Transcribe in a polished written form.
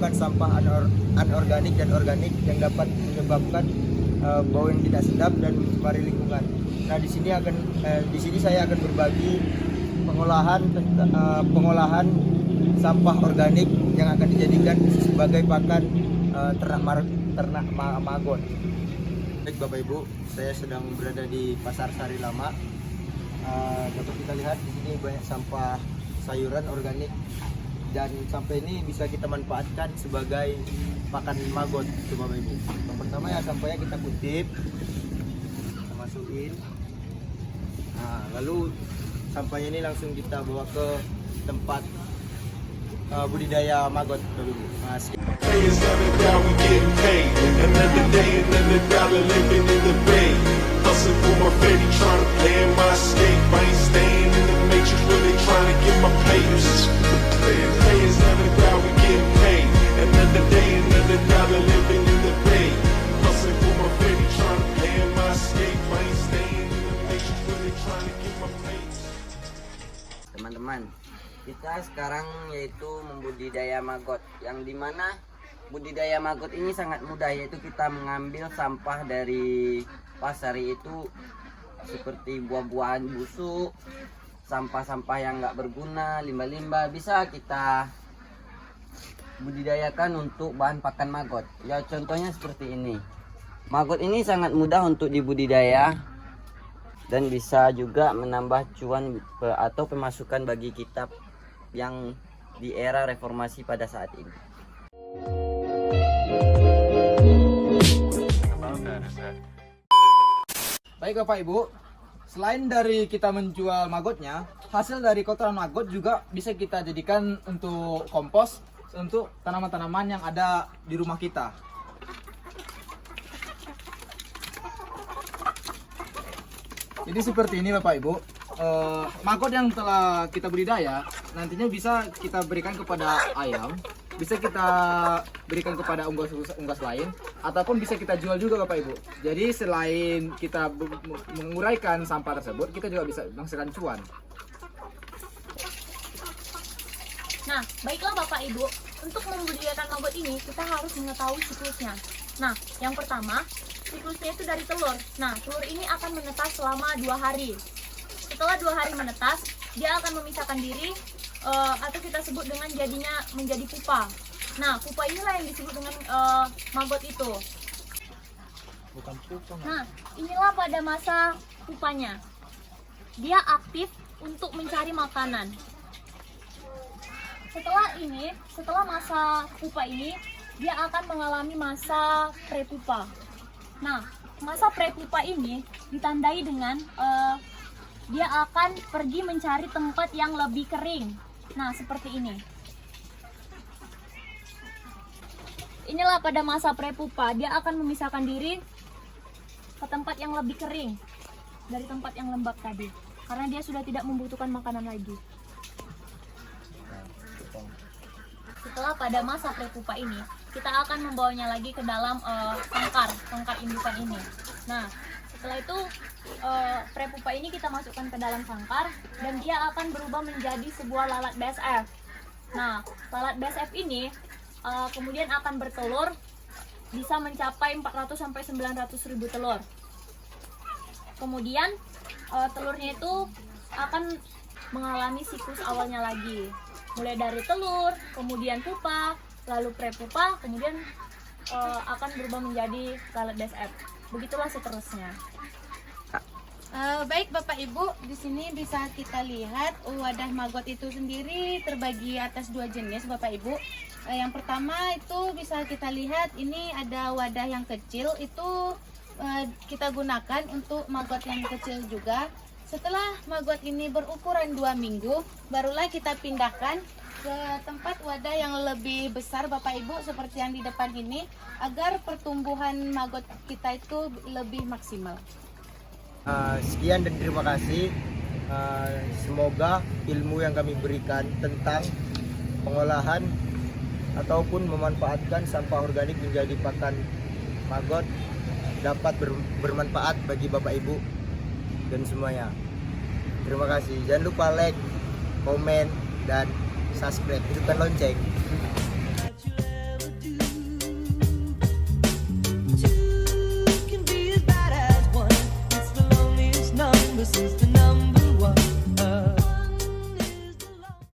menyatukan sampah anorganik dan organik yang dapat menyebabkan bau yang tidak sedap dan mencemari lingkungan. Nah, di sini saya akan berbagi pengolahan sampah organik yang akan dijadikan sebagai pakan ternak magot. Baik Bapak Ibu, saya sedang berada di Pasar Sari Lama. Dapat kita lihat di sini banyak sampah sayuran organik dan sampah ini bisa kita manfaatkan sebagai pakan magot, Bapak Ibu. Yang pertama ya, sampahnya kita kutip, kita masukin. Nah, lalu sampahnya ini langsung kita bawa ke tempat budidaya magot, Bapak Ibu. Nah, teman-teman, kita sekarang yaitu membudidaya maggot, yang dimana budidaya maggot ini sangat mudah, yaitu kita mengambil sampah dari pasari itu seperti buah-buahan busuk, sampah-sampah yang nggak berguna, limbah-limbah, bisa kita budidayakan untuk bahan pakan maggot. Ya, contohnya seperti ini. Maggot ini sangat mudah untuk dibudidaya dan bisa juga menambah cuan atau pemasukan bagi kita yang di era reformasi pada saat ini. Baik Bapak Ibu, selain dari kita menjual magotnya, hasil dari kotoran maggot juga bisa kita jadikan untuk kompos untuk tanaman-tanaman yang ada di rumah kita. Jadi seperti ini Bapak Ibu, maggot yang telah kita budidaya nantinya bisa kita berikan kepada ayam, bisa kita berikan kepada unggas lain, ataupun bisa kita jual juga Bapak Ibu. Jadi selain kita menguraikan sampah tersebut, kita juga bisa menghasilkan cuan. Nah, baiklah Bapak Ibu, untuk membudidayakan maggot ini kita harus mengetahui siklusnya. Nah, yang pertama, siklusnya itu dari telur. Nah, telur ini akan menetas selama 2 hari. Setelah 2 hari menetas, dia akan memisahkan diri atau kita sebut dengan jadinya menjadi pupa. Nah, pupa inilah yang disebut dengan maggot itu. Bukan pupa. Nah, inilah pada masa pupanya. Dia aktif untuk mencari makanan. Setelah masa pupa ini, dia akan mengalami masa prepupa. Nah, masa prepupa ini ditandai dengan dia akan pergi mencari tempat yang lebih kering. Nah, seperti ini. Inilah pada masa prepupa, dia akan memisahkan diri ke tempat yang lebih kering dari tempat yang lembab tadi, karena dia sudah tidak membutuhkan makanan lagi. Setelah pada masa prepupa ini, kita akan membawanya lagi ke dalam sangkar indukan ini. Nah, setelah itu prepupa ini kita masukkan ke dalam sangkar dan dia akan berubah menjadi sebuah lalat BSF. Nah, lalat BSF ini kemudian akan bertelur, bisa mencapai 400 sampai 900 ribu telur. Kemudian telurnya itu akan mengalami siklus awalnya lagi, mulai dari telur, kemudian pupa, lalu prepupa, kemudian akan berubah menjadi lalat BSF. Begitulah seterusnya. Baik Bapak Ibu, di sini bisa kita lihat wadah maggot itu sendiri terbagi atas 2 jenis Bapak Ibu. Yang pertama itu bisa kita lihat ini ada wadah yang kecil, itu kita gunakan untuk maggot yang kecil juga. Setelah maggot ini berukuran 2 minggu, barulah kita pindahkan ke tempat wadah yang lebih besar Bapak Ibu, seperti yang di depan ini, agar pertumbuhan maggot kita itu lebih maksimal. Sekian dan terima kasih. Semoga ilmu yang kami berikan tentang pengolahan ataupun memanfaatkan sampah organik menjadi pakan maggot dapat bermanfaat bagi Bapak Ibu dan semuanya. Terima kasih. Jangan lupa like, komen, dan subscribe. Hidupkan lonceng.